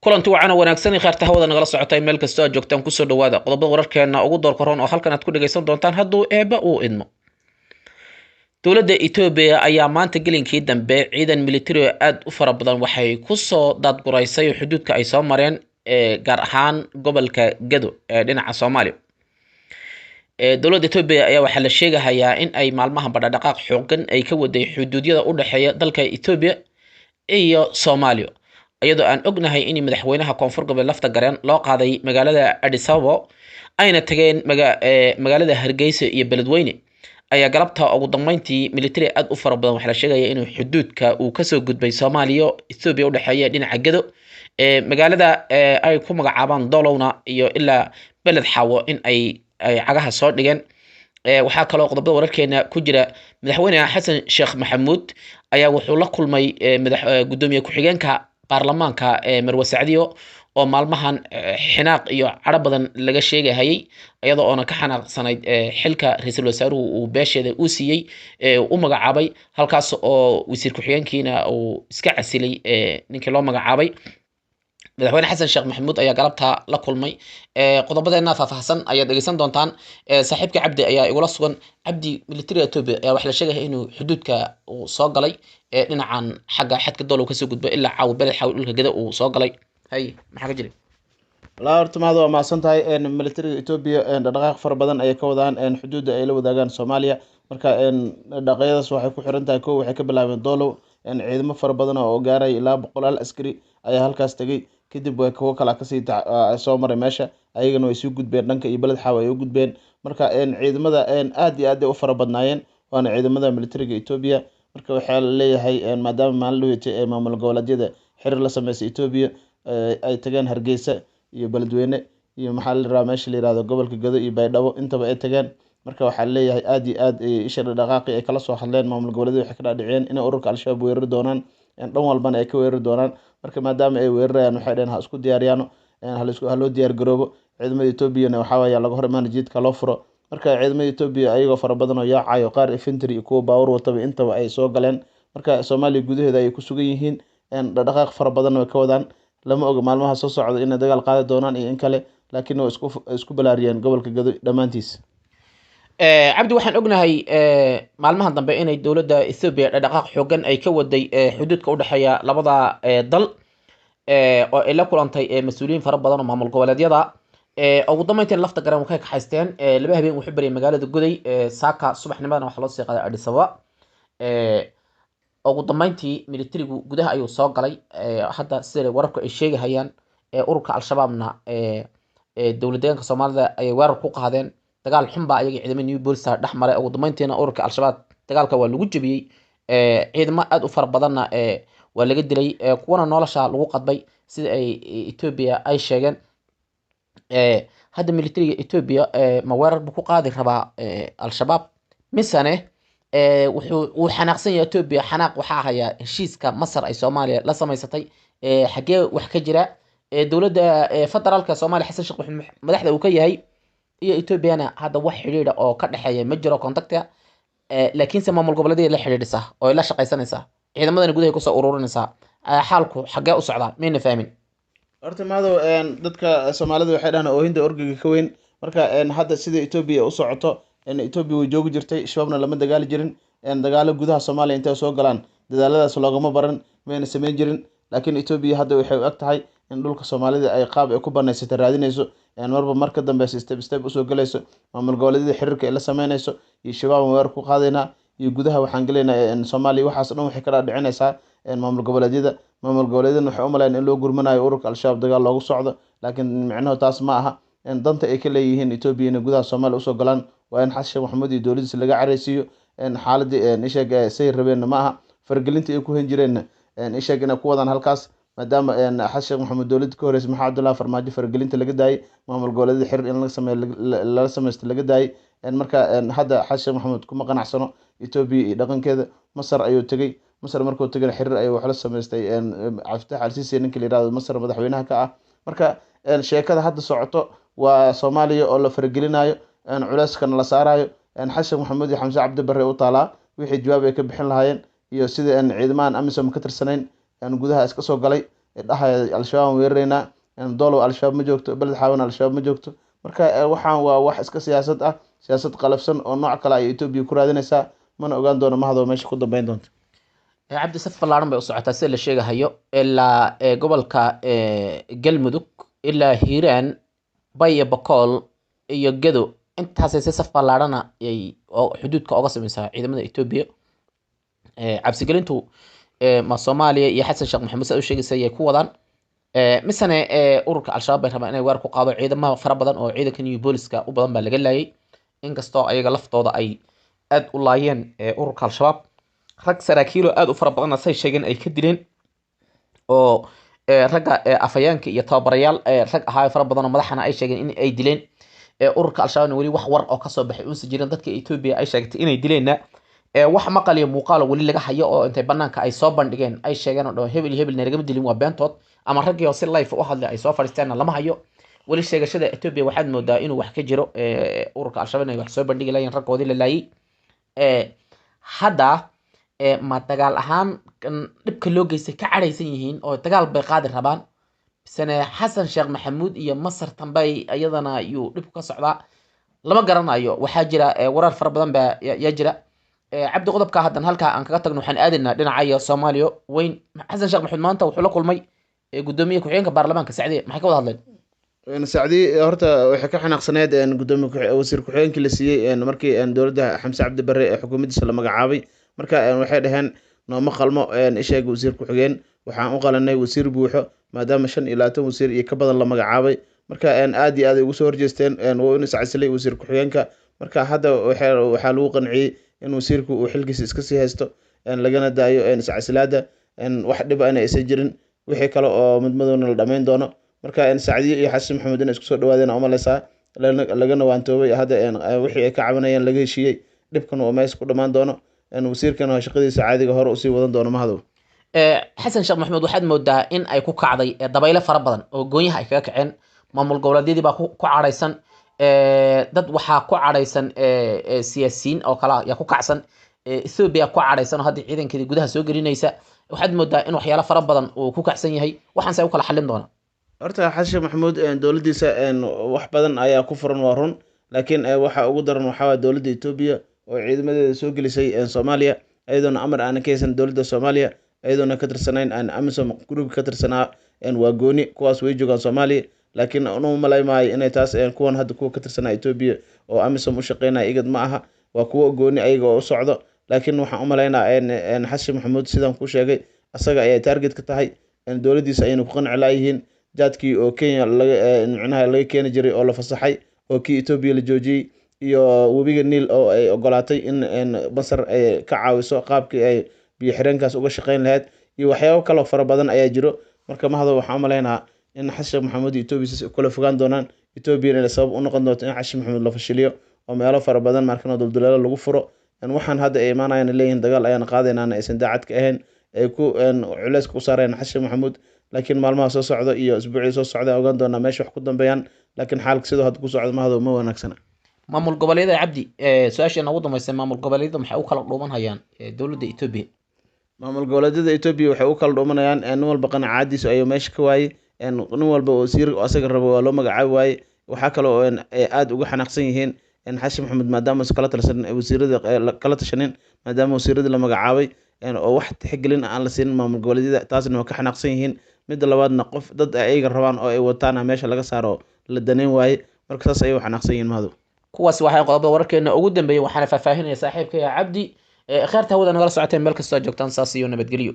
kulanti wacan oo wanaagsan khaarta hawada nagala socotay meel kasta oo joogtaan kusoo dhawaada qodobada wararkeena ugu door koron oo halkan aad ku dhageysan doontaan hadduu eeba uu idmo. dowladda Itoobiya ayaa maanta gelinkii dambe ciidan military aad u fara badan waxay kusoo daadguraysay xuduudka ay soo mareen gaar ahaan gobolka Gedo ee dhinaca Soomaaliya. dowladda Itoobiya ayaa waxaa la sheegayaa in ay maalmahan badhaqaaq xooggan ay ka waday xuduudyada u dhaxeeya dalka Itoobiya iyo Soomaaliya, iyadoo aan ognahay in madaxweynaha koonfur gobolka lafta gareen loo qaaday magaalada Addis Ababa ayna tageen magaalada Hargeysa iyo Beledweyne ayaa galabta ugu dambeyntii military aad u fara badan waxa la sheegaya inuu xuduudka uu kasoo gudbay Soomaaliya Itoobiya u dhaxeeya dhinaca Gedo magaalada ay ku magacaabaan Dolowna iyo ilaa Beled Xawo in ay cagaha soo dhigeen. waxaa kaloo qodobada wararkeena ku jira madaxweynaha Xasan Sheekh Maxamuud ayaa wuxuu la kulmay gudoomiye ku-xigeenka baarlamaanka Marwe Sacdiyo oo maalmahan xinaaq iyo cadho badan laga sheegayay iyadoo oona ka xanaaqsanayd xilka ra'iisul wasaaruhu uu beesheeda u siiyay u magacaabay halkaas oo wasiir ku-xigeenkiina uu iska casilay ninkii loo magacaabay. madaxweyne Xasan Sheekh Maxamuud ayaa galabta la kulmay qodobadeena faahfaahsan ayaad dhageysan doontaan. saaxiibka Cabdi ayaa igula sugan. Cabdi, military Itoobiya ayaa waxa la sheegay inuu xuduudka uu soo galay dhinacan xagga xadka dowladda ka soo gudbay ilaa caaw Beled Xawo dhulka Gedo uu soo galay. hay maxaa ka jiray? la hortimaado waa maasantahay military Itoobiya dhaqdhaqaaq fara badan ay ka wadaan xuduudda ay la wadaagaan Soomaaliya. marka dhaqaaqyadaas waxay ku xiran tahay koow waxay ka bilaabeen Dolow ciidamo fara badan oo gaaray ilaa 100 askari ayaa halkaas tagay, kadib way kuwo kala ka sii soo maray meesha ayagana way soo gudbeen dhanka iyo Beled Xawo ay u gudbeen. marka ciidamada aad iyo aad u fara badnaayeen waana ciidamada military Itoobiya. marka waxaa la leeyahay maadaama maalin dhaweytay maamul goboleedyada xiriir la sameysay Itoobiya ay tageen Hargeysa iyo Beledweyne iyo maxaa la rabaa meesha la yiraahdo gobolka Gedo iyo Baydhabo intaba ay tageen. marka waxaa la leeyahay aad iyo aad isha dhaqaaqi ay kala soo hadleen maamul goboleedyada waxay ka dhaceen in ururka Al-Shabaab weerari doonaan dhan walbana ay ka weerari doonaan. marka maadaama ay weerarayaan waxay dhaheen ha isku diyaariyano ha loo diyaar garoobo. ciidamada Itoobiyana waxaa weeye laga hor imaan jidka loo furo. marka ciidamada Itoobiya ayagoo fara badan oo yaacayo qaar infantry iyo kuwa baawar wataba intaba ay soo galeen. marka Soomaaliya gudaheeda ay ku sugan yihiin dhaqdhaqaaq fara badan oo ka wadaan. lama oga maalmaha soo socda in dagaal qaadi doonaan iyo in kale, laakiin way isku balaariyeen gobolka Gedo dhamaantiis. Cabdi, waxaan ognahay maalmahan dambe inay dowladda Itoobiya dhaqdhaqaaq xooggan ay ka waday xuduudka u dhaxeeya labada dal oo ay la kulantay mas'uuliyiin fara badan oo maamul goboleedyada ugu dambeyntii lafta garan waxay ka haysteen laba habeen wuxuu bariyay magaalada Goday saaka subaxnimadana waxa loo sii qaaday Addis Ababa. ugu dambeyntii militarigu gudaha ayuu soo galay. hadda sida wararku ay sheegayaan ururka Al-Shabaabna dowladda Soomaalida ay weerar ku qaadeen dagaal xun baa ayaga ciidamada New Police dhex maray. ugu dambeyntiina ururka Al-Shabaab dagaalka waa lagu jabiyay ciidamo aad u fara badanna waa laga dilay kuwana nolosha lagu qadbay sida ay Itoobiya ay sheegeen. hadda militariga Itoobiya ma weerar buu ku qaadi rabaa Al-Shabaab misane wuxuu xanaaqsan yahay Itoobiya xanaaq waxa haya heshiiska Masar ay Soomaaliya la sameysatay xagee wax ka jira dowladda federaalka Soomaaliya Xasan Sheekh Maxamuud madaxda uu ka yahay iyo Itoobiyana hadda wax xiriir oo ka dhaxeeya ma jiro contacta laakiin se maamul goboleedyada la xiriirisa oo la shaqaysanaysa ciidamadana gudaha ku soo ururinaysa xaalku xagee u socdaa meena fahmin. horta maado dadka Soomaalida waxay dhahaan oohinda orgiga ka weyn. marka hadda sida Itoobiya u socoto Itoobiya way joogi jirtay, shabaabna lama dagaali jirin. dagaalo gudaha Soomaaliya intay soo galaan dadaaladaas loogama baran mayna sameyn jirin. laakiin Itoobiya hadda waxay u eg tahay in dhulka Soomaalida ay qaab ay ku banaysatay raadinayso marba marka dambe step usoo galayso maamul goboleedyada xiriirka ay la sameynayso iyo shabaab weerar ku qaadayna iyo gudaha waxaan galeynaa Soomaaliya waxaas dhan waxay ka dhicinaysaa maamul goboleedyada waxay u maleeyaan in loo gurmanayo ururka Al-Shabaab dagaal loogu socdo, laakiin micnaheedu taas ma aha. danta ay ka leeyihiin Itoobiya in gudaha Soomaaliya usoo galaan waa in Xasan Sheekh Maxamuud iyo dowladdiisa laga careysiiyo xaaladii ishaga say rabeen ma aha fargelinta ay ku hen jireen ishaga inay ku wadaan halkaas maadaama Xasan Sheekh Maxamuud dowladda ka horeysay Maxamed Abdullaahi Farmaajo fargelinta laga daayay maamul goboleedyada xiriir in laga sameeyo laga daayay. marka hadda Xasan Sheekh Maxamuud kuma qanacsano Itoobiya iyo dhaqankeeda. Masar ayuu tagay. Masar markuu tagay xiriir ayuu wax la sameystay Cabdi Al-Siisi ninkii la yiraahdo Masar madaxweynaha ka ah. marka sheekada hadda socoto waa Soomaaliya oo la fargelinayo culeyskana la saarayo Xasan Sheekh Maxamuud iyo Xamse Cabdi Barre u taalaa wixii jawaab ay ka bixin lahaayeen iyo sida ciidamada AMISOM ka tirsanayn gudaha iska soo galay dhahaya al-shabaab aan weeraraynaa, doolow al-shabaab ma joogto, beled xaawana al-shabaab ma joogto. Marka waxaan waa wax iska siyaasad ah, siyaasad qalafsan oo nooc kale ay Ethiopia ku raadinaysaa, mana ogaan doono mahado meesha ku dambeyn doonto. cabdi saf ballaaran bay u socotaa sida la sheegahayo ilaa gobolka galmudug ilaa hiiraan bay iyo bakool iyo gedo intaasay si saf ballaarana ay xuduudka oga samaysaa ciidamada Ethiopia. cabsigelintu ma Soomaaliya iyo xasan sheekh maxamuud sida u sheegaysa ay ku wadaan misane ururka al-shabaab bay rabaan inay weer ku qaado ciidamada fara badan oo ciidanka new booliska u badan baa laga laayay, inkastoo ayaga laftooda ay aad u laayeen ururka al-shabaab. rag saraakiil oo aad u fara badan say sheegeen ay ka dileen oo ragga afhayaanka iyo tababarayaal rag ahaa fara badan oo madaxana ay sheegeen in ay dileen. ururka al-shabaabna weli wax war oo kasoo baxay uusan jirin, dadka Ethiopia ay sheegtay inay dileenna wax maqal iyo muuqaal weli laga hayo oo intay banaanka ay soo bandhigeen ay sheegeen oo hebel iyo hebel nagama dilin waa beentood, ama raggii oo si live u hadlay ay soo fadhiisteenna lama hayo. weli sheegashada Ethiopia waxaad moodaa inuu wax ka jiro ururka al-shabaab inay wax soo bandhigi laayeen raggoodii la laayay. hadda ma dagaal ahaan dhibka loo geystay ka cadhaysan yihiin oo dagaal bay qaadi rabaan, bisane xasan sheekh maxamuud iyo masar tambay iyadana yuu dhibku ka socdaa lama garanayo. waxaa jira warar fara badan baa yaa jira. cabdi qodobka haddan halkaa aan kaga tagno waxaan aadaynaa dhinaca Soomaaliya weyn. xasan sheekh maxamuud maanta wuxuu la kulmay gudoomiye ku-xigeenka baarlamaanka Sacdiye, maxay ka wada hadleen? Sacdi horta waxay ka xanaaqsaneed gudoomiye wasiir ku-xigeenkii la siiyey markii dowladda Xamse Cabdi Barre ee xukuumaddiisa la magacaabay. marka waxay dhaheen nooma qalmo isheeg wasiir ku-xigeen, waxaan u qalanay wasiir buuxo maadaama 25 wasiir iyo ka badan la magacaabay. marka aad iyo aad ay ugu soo horjeesteen waa inuu iscasilay wasiir ku-xigeenka. marka hadda waxaa lagu qanciyey in wasiirku uu xilkiisa iska sii haysto, lagana daayo iscasilaada, wax dhib ah aysan jirin, wixii kale oo midmadowna la dhamayn doono. marka Sacdiye iyo xasan maxamuud inay isku soo dhawaadeen oo maleysaa lagana waantoobay, hadda wixii ay ka cabanayeen laga heshiiyey, dhibkan oo meesha ku dhamaan doono, wasiirkana shaqadiisa caadiga hore usii wadan doono mahadow. xasan sheekh maxamuud waxaad moodaa in ay ku kacday dabaylo fara badan oo goonyaha ay kaga kaceen. maamul goboleedyadii baa ku cadhaysan, dad waxaa ku cadhaysan siyaasiyiin oo kale yaa ku kacsan, Ethiopia ku cadhaysan oo hadda ciidankeedii gudaha soo gelinaysa. waxaad moodaa in waxyaalo fara badan uu ku kacsan yahay, waxaan se u kala xallin doona. horta xasan maxamuud dowladdiisa wax badan ayaa ku furan waa run, laakiin waxa ugu daran waxaa waa dowladda Ethiopia oo ciidamadeeda soo gelisay Soomaaliya ayadoona amar aan ka haysan dowladda Soomaaliya, ayadoona ka tirsanayn AMISOM group ka tirsanaa waa gooni, kuwaas way joogaan Soomaaliya. laakiin anu malaymaayo inay taas kuwan hadda kuwa ka tirsanaa Ethiopia oo AMISOM u shaqeynaya igad ma aha, waa kuwa gooni ayaga oo u socdo. laakiin waxaan u malaynaa xasan maxamuud sidaan ku sheegay asaga ayaa target ka tahay, dowladdiisa ayayna ku qanci laayihiin. jaadkii oo Kenya micnaha laga keeni jiray oo la fasaxay, oo kii Ethiopia la joojiyey, iyo webiga Niil oo ay ogolaatay in Masar ay ka caawiso qaabkii ay biyo xireenkaas uga shaqeyn lahayd, iyo waxyaabo kale oo fara badan ayaa jiro. marka mahado waxaan u malaynaa in xasan maxamuud iyo Ethiopia si kala fogaan doonaan, Ethiopia inay sabab u noqon doonto in xasan maxamuud la fashiliyo oo meelo fara badan markana dulduleelo lagu furo. waxaan hadda ay imaanayaan leeyihiin dagaal ayaan qaadaynaana aysan daacad ka ahayn, ay ku culeys ku saareen xasan maxamuud. laakiin maalmaha soo socda iyo isbuucii soo socda ogaan doonaa meesha wax ku dambeeyaan, laakiin xaalka sidoo hadda ku socda mahado ma wanaagsana. maamul goboleedyada cabdi su-aasheena ugu dambeysay, maamul goboleedyada maxay u kala dhuuman hayaan dowladda Ethiopia? maamul goboleedyada Ethiopia waxay u kala dhuumanayaan nin walba qanacaadiisu ayuu meesha ka waayey, nin walba oo wasiir asaga rabo waa loo magacaabi waayey. waxaa kale oo aad uga xanaaqsan yihiin xasan maxamuud maadaama kala talsan wasiirada kala tashanin, maadaama wasiiradii la magacaabay oo wax tixgelin aan la siinin maamul goboleedyada, taasna waa ka xanaaqsan yihiin. midda labaadna qof dad ayaga rabaan oo ay wataan meesha laga saaro la daneyn waaye, marka saas ayay u xanaaqsan yihiin mahado. kuwaas waxay qodobada wararkeena ugu dambeeyay, waxaana faahfaahinaya saaxiibkaya cabdi. khayrta hawada nagala socoteen meel kastoo joogtaan, saas iyo nabadgelyo.